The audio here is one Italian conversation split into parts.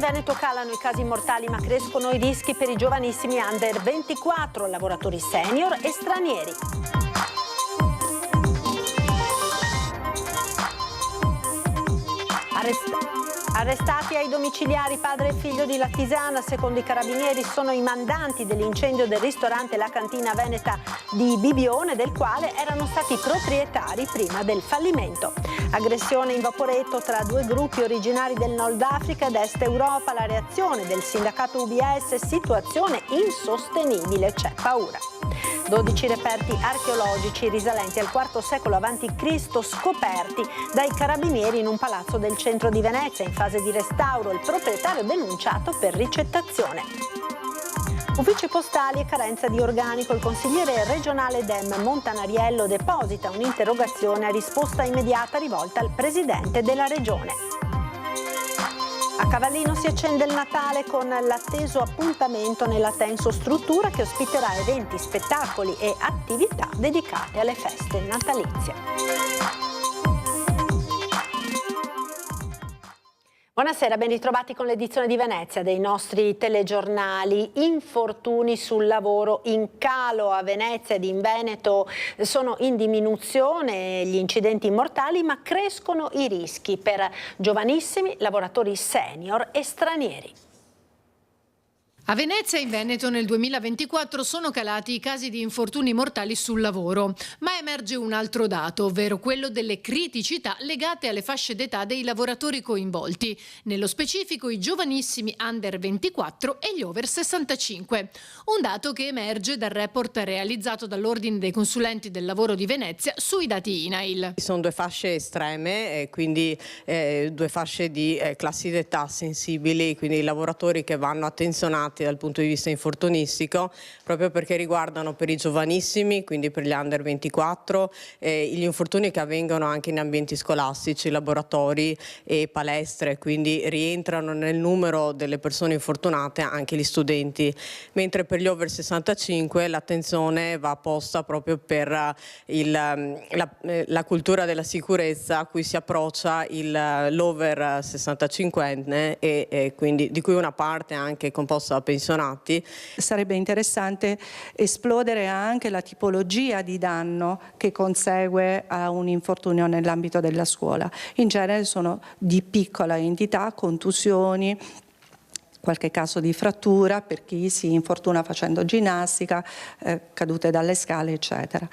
Veneto calano i casi mortali ma crescono i rischi per i giovanissimi under 24, lavoratori senior e stranieri. Arrestati ai domiciliari padre e figlio di Lattisana, secondo i carabinieri sono i mandanti dell'incendio del ristorante La Cantina Veneta di Bibione, del quale erano stati proprietari prima del fallimento. Aggressione in vaporetto tra due gruppi originari del Nord Africa ed Est Europa, la reazione del sindacato UBS, situazione insostenibile, c'è paura. 12 reperti archeologici risalenti al IV secolo a.C. scoperti dai carabinieri in un palazzo del centro di Venezia in fase di restauro, il proprietario denunciato per ricettazione. Uffici postali e carenza di organico, il consigliere regionale Dem Montanariello deposita un'interrogazione a risposta immediata rivolta al presidente della regione. A Cavallino si accende il Natale con l'atteso appuntamento nella Tenso struttura che ospiterà eventi, spettacoli e attività dedicate alle feste natalizie. Buonasera, ben ritrovati con l'edizione di Venezia dei nostri telegiornali. Infortuni sul lavoro in calo a Venezia ed in Veneto sono in diminuzione gli incidenti mortali, ma crescono i rischi per giovanissimi, lavoratori senior e stranieri. A Venezia e in Veneto nel 2024 sono calati i casi di infortuni mortali sul lavoro, ma emerge un altro dato, ovvero quello delle criticità legate alle fasce d'età dei lavoratori coinvolti, nello specifico i giovanissimi under 24 e gli over 65. Un dato che emerge dal report realizzato dall'Ordine dei Consulenti del Lavoro di Venezia sui dati INAIL. Sono due fasce estreme, quindi due fasce di classi d'età sensibili, quindi i lavoratori che vanno attenzionati dal punto di vista infortunistico, proprio perché riguardano per i giovanissimi, quindi per gli under 24, gli infortuni che avvengono anche in ambienti scolastici, laboratori e palestre, quindi rientrano nel numero delle persone infortunate anche gli studenti, mentre per gli over 65 l'attenzione va posta proprio per la cultura della sicurezza a cui si approccia l'over 65enne e quindi di cui una parte anche composta da pensionati. Sarebbe interessante esplodere anche la tipologia di danno che consegue a un infortunio nell'ambito della scuola. In genere sono di piccola entità, contusioni, qualche caso di frattura per chi si infortuna facendo ginnastica, cadute dalle scale, eccetera.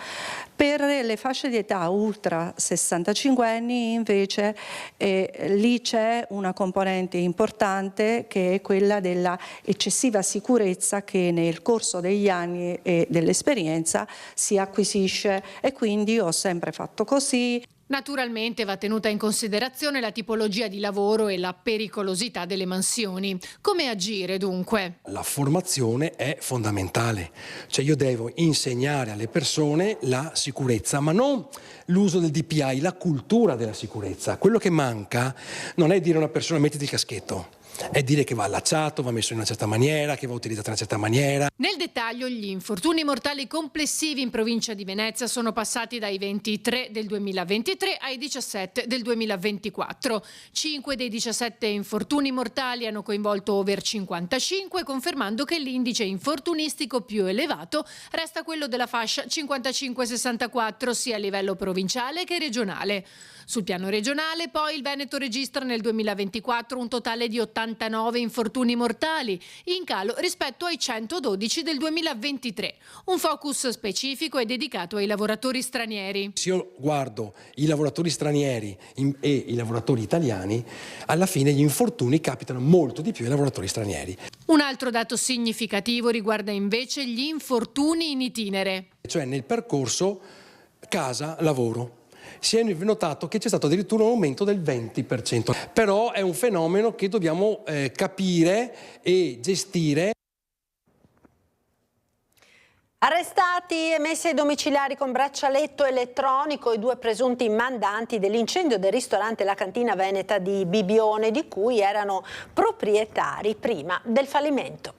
Per le fasce di età ultra 65 anni invece lì c'è una componente importante che è quella della eccessiva sicurezza che nel corso degli anni e dell'esperienza si acquisisce e quindi ho sempre fatto così. Naturalmente va tenuta in considerazione la tipologia di lavoro e la pericolosità delle mansioni. Come agire dunque? La formazione è fondamentale, cioè io devo insegnare alle persone la sicurezza, ma non l'uso del DPI, la cultura della sicurezza. Quello che manca non è dire a una persona mettiti il caschetto, è dire che va allacciato, va messo in una certa maniera, che va utilizzato in una certa maniera. Nel dettaglio, gli infortuni mortali complessivi in provincia di Venezia sono passati dai 23 del 2023 ai 17 del 2024. 5 dei 17 infortuni mortali hanno coinvolto over 55, confermando che l'indice infortunistico più elevato resta quello della fascia 55-64, sia a livello provinciale che regionale. Sul piano regionale, poi, il Veneto registra nel 2024 un totale di 89 infortuni mortali, in calo rispetto ai 112 del 2023. Un focus specifico è dedicato ai lavoratori stranieri. Se io guardo i lavoratori stranieri e i lavoratori italiani, alla fine gli infortuni capitano molto di più ai lavoratori stranieri. Un altro dato significativo riguarda invece gli infortuni in itinere. Cioè nel percorso casa-lavoro. Si è notato che c'è stato addirittura un aumento del 20%, però è un fenomeno che dobbiamo capire e gestire. Arrestati e messi ai domiciliari con braccialetto elettronico i due presunti mandanti dell'incendio del ristorante La Cantina Veneta di Bibione, di cui erano proprietari prima del fallimento.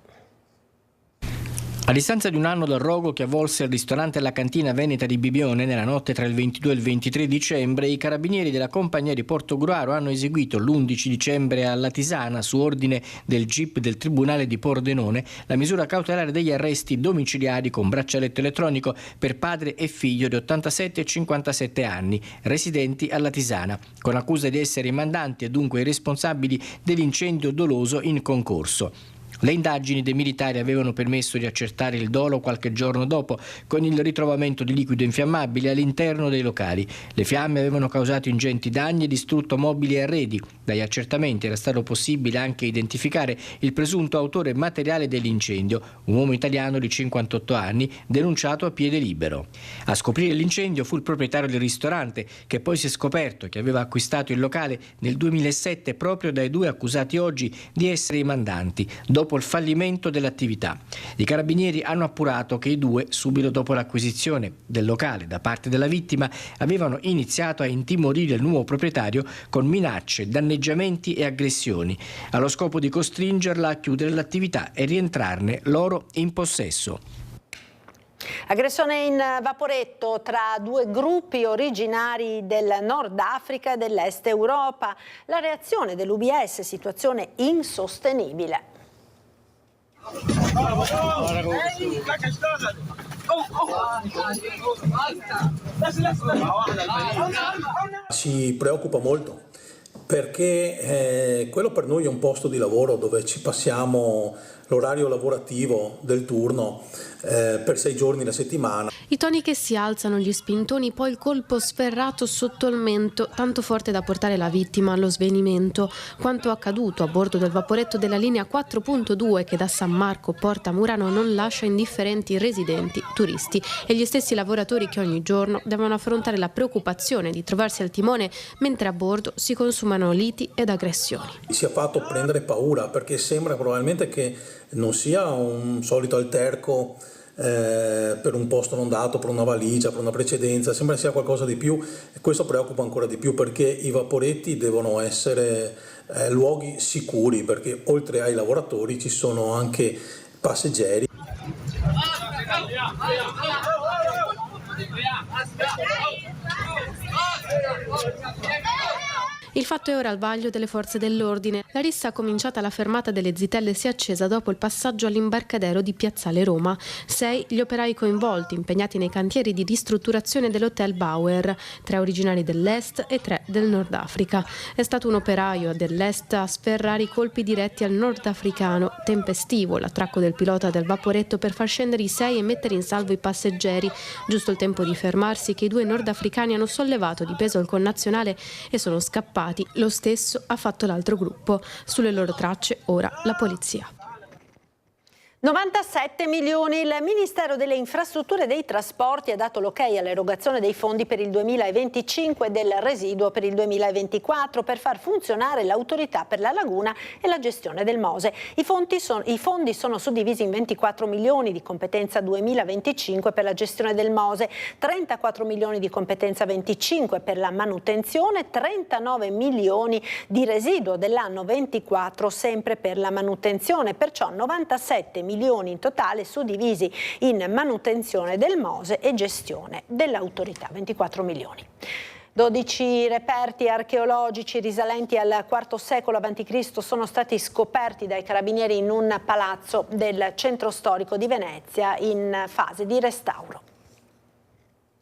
A distanza di un anno dal rogo che avvolse il ristorante e la cantina veneta di Bibione nella notte tra il 22 e il 23 dicembre, i carabinieri della compagnia di Portogruaro hanno eseguito l'11 dicembre a Latisana, su ordine del GIP del Tribunale di Pordenone, la misura cautelare degli arresti domiciliari con braccialetto elettronico per padre e figlio di 87 e 57 anni, residenti a Latisana, con accusa di essere i mandanti e dunque i responsabili dell'incendio doloso in concorso. Le indagini dei militari avevano permesso di accertare il dolo qualche giorno dopo, con il ritrovamento di liquido infiammabile all'interno dei locali. Le fiamme avevano causato ingenti danni e distrutto mobili e arredi. Dagli accertamenti era stato possibile anche identificare il presunto autore materiale dell'incendio, un uomo italiano di 58 anni, denunciato a piede libero. A scoprire l'incendio fu il proprietario del ristorante, che poi si è scoperto che aveva acquistato il locale nel 2007 proprio dai due accusati oggi di essere i mandanti, dopo il fallimento dell'attività. I carabinieri hanno appurato che i due, subito dopo l'acquisizione del locale da parte della vittima, avevano iniziato a intimorire il nuovo proprietario con minacce, danneggiamenti e aggressioni, allo scopo di costringerla a chiudere l'attività e rientrarne loro in possesso. Aggressione in vaporetto tra due gruppi originari del Nord Africa e dell'Est Europa. La reazione dell'UBS, situazione insostenibile. Ci preoccupa molto perché quello per noi è un posto di lavoro dove ci passiamo l'orario lavorativo del turno per 6 giorni la settimana. I toni che si alzano, gli spintoni, poi il colpo sferrato sotto il mento, tanto forte da portare la vittima allo svenimento. Quanto accaduto a bordo del vaporetto della linea 4.2 che da San Marco porta a Murano non lascia indifferenti residenti, turisti e gli stessi lavoratori che ogni giorno devono affrontare la preoccupazione di trovarsi al timone mentre a bordo si consumano liti ed aggressioni. Si è fatto prendere paura perché sembra probabilmente che non sia un solito alterco per un posto non dato, per una valigia, per una precedenza, sembra sia qualcosa di più e questo preoccupa ancora di più perché i vaporetti devono essere luoghi sicuri perché oltre ai lavoratori ci sono anche passeggeri. Il fatto è ora al vaglio delle forze dell'ordine. La rissa cominciata alla fermata delle Zitelle si è accesa dopo il passaggio all'imbarcadero di Piazzale Roma. 6 gli operai coinvolti, impegnati nei cantieri di ristrutturazione dell'Hotel Bauer, 3 originari dell'Est e 3 del Nord Africa. È stato un operaio dell'Est a sferrare i colpi diretti al nordafricano. Tempestivo l'attracco del pilota del vaporetto per far scendere i 6 e mettere in salvo i passeggeri. Giusto il tempo di fermarsi che i 2 nordafricani hanno sollevato di peso il connazionale e sono scappati. Lo stesso ha fatto l'altro gruppo. Sulle loro tracce ora la polizia. 97 milioni. Il Ministero delle Infrastrutture e dei Trasporti ha dato l'ok all'erogazione dei fondi per il 2025 e del residuo per il 2024 per far funzionare l'autorità per la laguna e la gestione del Mose. I fondi sono suddivisi in 24 milioni di competenza 2025 per la gestione del Mose, 34 milioni di competenza 25 per la manutenzione, 39 milioni di residuo dell'anno 24 sempre per la manutenzione, perciò 97 milioni in totale suddivisi in manutenzione del Mose e gestione dell'autorità, 24 milioni. 12 reperti archeologici risalenti al IV secolo a.C. sono stati scoperti dai carabinieri in un palazzo del centro storico di Venezia in fase di restauro.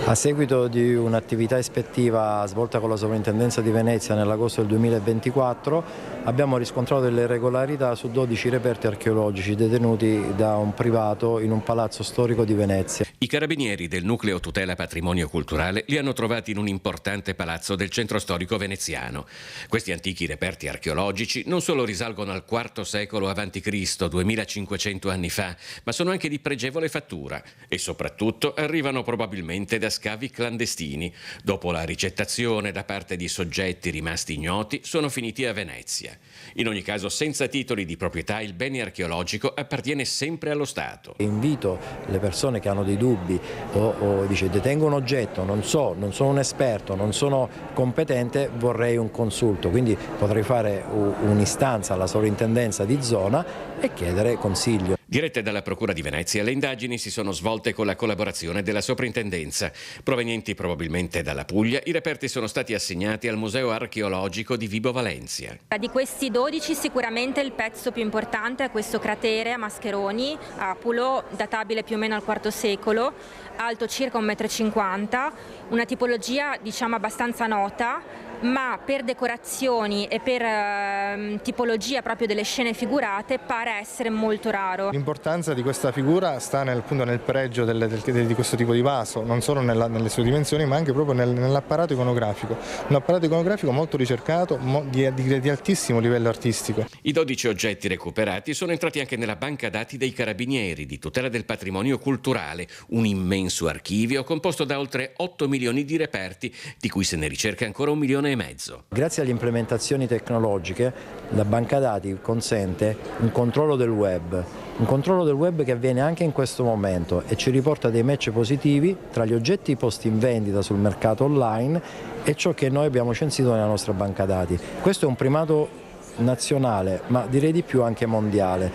A seguito di un'attività ispettiva svolta con la Sovrintendenza di Venezia nell'agosto del 2024 abbiamo riscontrato delle irregolarità su 12 reperti archeologici detenuti da un privato in un palazzo storico di Venezia. I carabinieri del Nucleo Tutela Patrimonio Culturale li hanno trovati in un importante palazzo del centro storico veneziano. Questi antichi reperti archeologici non solo risalgono al IV secolo a.C., 2500 anni fa, ma sono anche di pregevole fattura e soprattutto arrivano probabilmente da scavi clandestini. Dopo la ricettazione da parte di soggetti rimasti ignoti, sono finiti a Venezia. In ogni caso, senza titoli di proprietà, il bene archeologico appartiene sempre allo Stato. Invito le persone che hanno dei dubbi o dice detengo un oggetto, non sono un esperto, non sono competente, vorrei un consulto. Quindi potrei fare un'istanza alla sovrintendenza di zona e chiedere consiglio. Dirette dalla Procura di Venezia, le indagini si sono svolte con la collaborazione della Soprintendenza. Provenienti probabilmente dalla Puglia, i reperti sono stati assegnati al Museo Archeologico di Vibo Valentia. Di questi 12 sicuramente il pezzo più importante è questo cratere a Mascheroni, a Pulo, databile più o meno al IV secolo, alto circa 1,50 m, una tipologia diciamo abbastanza nota, ma per decorazioni e per tipologia proprio delle scene figurate pare essere molto raro. L'importanza di questa figura sta nel pregio di questo tipo di vaso, non solo nelle sue dimensioni ma anche proprio nell'apparato iconografico. Un apparato iconografico molto ricercato, di altissimo livello artistico. I 12 oggetti recuperati sono entrati anche nella banca dati dei Carabinieri di tutela del patrimonio culturale, un immenso archivio composto da oltre 8 milioni di reperti, di cui se ne ricerca ancora 1,5 milioni. Grazie alle implementazioni tecnologiche la banca dati consente un controllo del web che avviene anche in questo momento e ci riporta dei match positivi tra gli oggetti posti in vendita sul mercato online e ciò che noi abbiamo censito nella nostra banca dati. Questo è un primato nazionale, ma direi di più anche mondiale.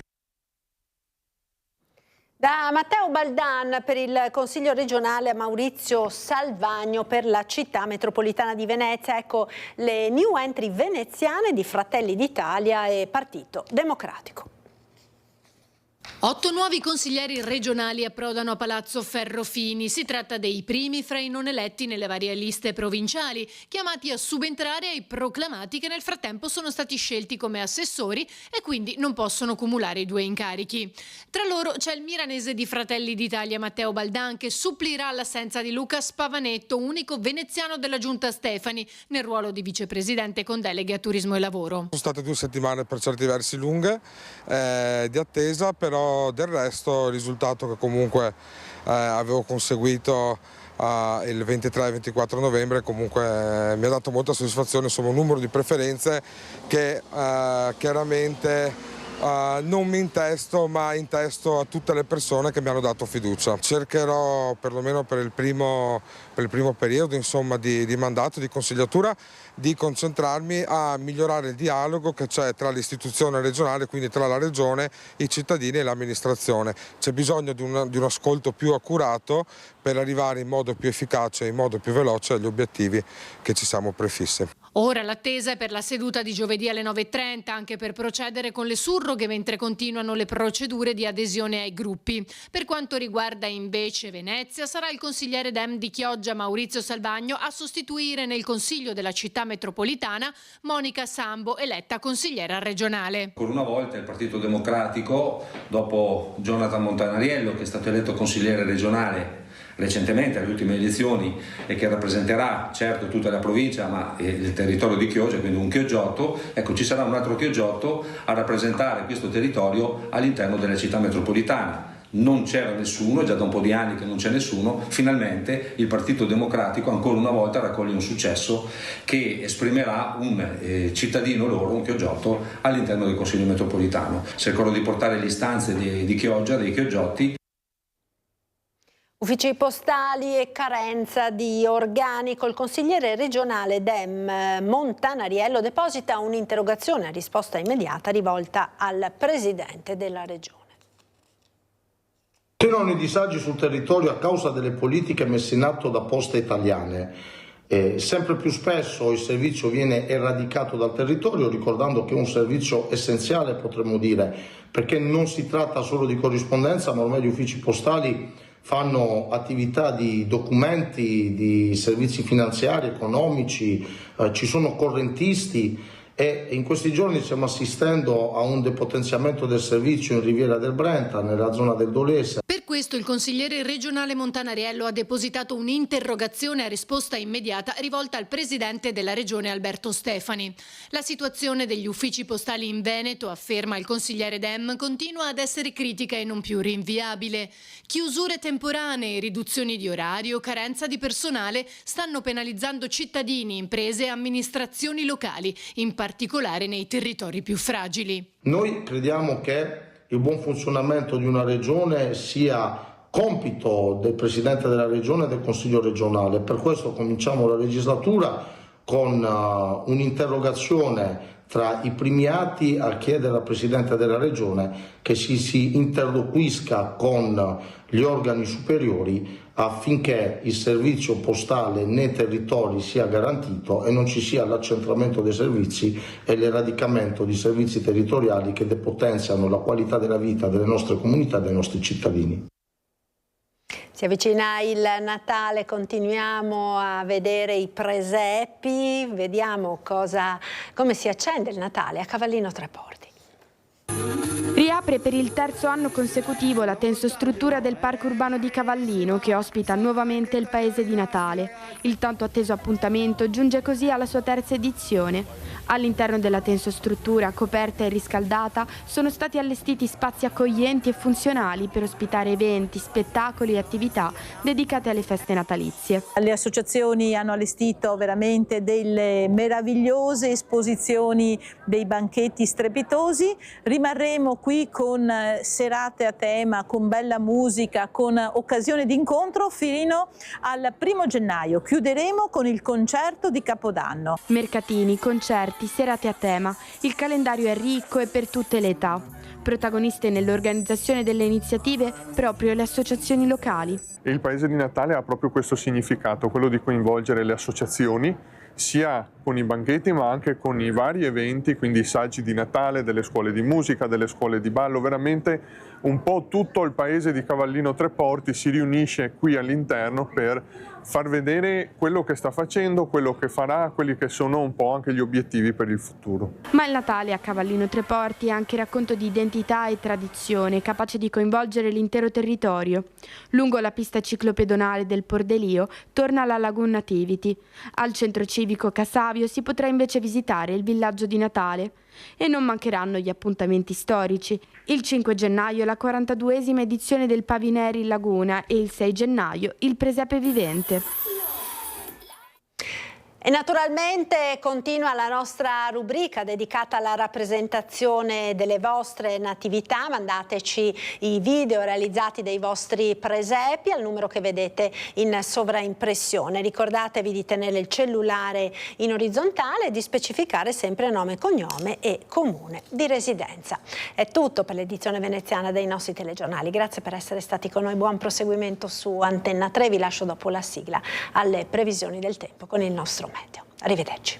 Da Matteo Baldan per il Consiglio regionale a Maurizio Salvagno per la città metropolitana di Venezia. Ecco le new entry veneziane di Fratelli d'Italia e Partito Democratico. 8 nuovi consiglieri regionali approdano a Palazzo Ferrofini. Si tratta dei primi fra i non eletti nelle varie liste provinciali, chiamati a subentrare ai proclamati che nel frattempo sono stati scelti come assessori e quindi non possono cumulare i 2 incarichi. Tra loro c'è il milanese di Fratelli d'Italia Matteo Baldan, che supplirà l'assenza di Luca Spavanetto, unico veneziano della Giunta Stefani, nel ruolo di vicepresidente con deleghe a turismo e lavoro. Sono state 2 settimane per certi versi lunghe di attesa, però del resto il risultato che comunque avevo conseguito il 23 e 24 novembre comunque mi ha dato molta soddisfazione. Insomma, un numero di preferenze che chiaramente non mi intesto, ma intesto a tutte le persone che mi hanno dato fiducia. Cercherò perlomeno per il primo periodo insomma, di mandato, di consigliatura, di concentrarmi a migliorare il dialogo che c'è tra l'istituzione regionale, quindi tra la regione, i cittadini e l'amministrazione. C'è bisogno di un ascolto più accurato per arrivare in modo più efficace e in modo più veloce agli obiettivi che ci siamo prefissi. Ora l'attesa è per la seduta di giovedì alle 9:30, anche per procedere con le surroghe mentre continuano le procedure di adesione ai gruppi. Per quanto riguarda invece Venezia, sarà il consigliere Dem di Chioggia Maurizio Salvagno a sostituire nel Consiglio della città metropolitana Monica Sambo, eletta consigliera regionale. Ancora una volta il Partito Democratico, dopo Jonathan Montanariello, che è stato eletto consigliere regionale recentemente alle ultime elezioni e che rappresenterà certo tutta la provincia ma il territorio di Chioggia, quindi un chioggiotto, ecco ci sarà un altro chioggiotto a rappresentare questo territorio all'interno della città metropolitana. Non c'era nessuno, è già da un po' di anni che non c'è nessuno, finalmente il Partito Democratico ancora una volta raccoglie un successo che esprimerà un cittadino loro, un chioggiotto, all'interno del Consiglio metropolitano. Cercherò di portare le istanze di Chioggia, dei chioggotti. Uffici postali e carenza di organico. Il consigliere regionale Dem Montanariello deposita un'interrogazione a risposta immediata rivolta al presidente della regione. Continuano i disagi sul territorio a causa delle politiche messe in atto da Poste Italiane. Sempre più spesso il servizio viene eradicato dal territorio, ricordando che è un servizio essenziale, potremmo dire, perché non si tratta solo di corrispondenza, ma ormai gli uffici postali fanno attività di documenti, di servizi finanziari, economici, ci sono correntisti e in questi giorni stiamo assistendo a un depotenziamento del servizio in Riviera del Brenta, nella zona del Dolese. Per questo il consigliere regionale Montanariello ha depositato un'interrogazione a risposta immediata rivolta al presidente della regione Alberto Stefani. La situazione degli uffici postali in Veneto, afferma il consigliere Dem, continua ad essere critica e non più rinviabile. Chiusure temporanee, riduzioni di orario, carenza di personale stanno penalizzando cittadini, imprese e amministrazioni locali, in particolare nei territori più fragili. Noi crediamo che il buon funzionamento di una regione sia compito del Presidente della Regione e del Consiglio regionale. Per questo cominciamo la legislatura con un'interrogazione tra i primi atti a chiedere al Presidente della Regione che si interloquisca con gli organi superiori affinché il servizio postale nei territori sia garantito e non ci sia l'accentramento dei servizi e l'eradicamento di servizi territoriali che depotenziano la qualità della vita delle nostre comunità e dei nostri cittadini. Si avvicina il Natale, continuiamo a vedere i presepi, vediamo come si accende il Natale a Cavallino Treporti. Riapre per il terzo anno consecutivo la tensostruttura del Parco Urbano di Cavallino, che ospita nuovamente il paese di Natale. Il tanto atteso appuntamento giunge così alla sua terza edizione. All'interno della tensostruttura, coperta e riscaldata, sono stati allestiti spazi accoglienti e funzionali per ospitare eventi, spettacoli e attività dedicate alle feste natalizie. Le associazioni hanno allestito veramente delle meravigliose esposizioni, dei banchetti strepitosi. Rimarremo qui con serate a tema, con bella musica, con occasione di incontro fino al 1° gennaio. Chiuderemo con il concerto di Capodanno. Mercatini, concerti, serate a tema. Il calendario è ricco e per tutte le età. Protagoniste nell'organizzazione delle iniziative proprio le associazioni locali. Il Paese di Natale ha proprio questo significato, quello di coinvolgere le associazioni, sia con i banchetti ma anche con i vari eventi, quindi i saggi di Natale, delle scuole di musica, delle scuole di ballo. Veramente un po' tutto il paese di Cavallino Treporti si riunisce qui all'interno per far vedere quello che sta facendo, quello che farà, quelli che sono un po' anche gli obiettivi per il futuro. Ma il Natale a Cavallino Treporti è anche racconto di identità e tradizione, capace di coinvolgere l'intero territorio. Lungo la pista ciclopedonale del Pordelio torna la Lagoon Nativity. Al centro civico Casavio si potrà invece visitare il villaggio di Natale. E non mancheranno gli appuntamenti storici. Il 5 gennaio la 42esima edizione del Pavineri in Laguna e il 6 gennaio il Presepe Vivente. E naturalmente continua la nostra rubrica dedicata alla rappresentazione delle vostre natività. Mandateci i video realizzati dai vostri presepi al numero che vedete in sovraimpressione. Ricordatevi di tenere il cellulare in orizzontale e di specificare sempre nome, cognome e comune di residenza. È tutto per l'edizione veneziana dei nostri telegiornali. Grazie per essere stati con noi. Buon proseguimento su Antenna 3. Vi lascio dopo la sigla alle previsioni del tempo con il nostro meteo. Arrivederci.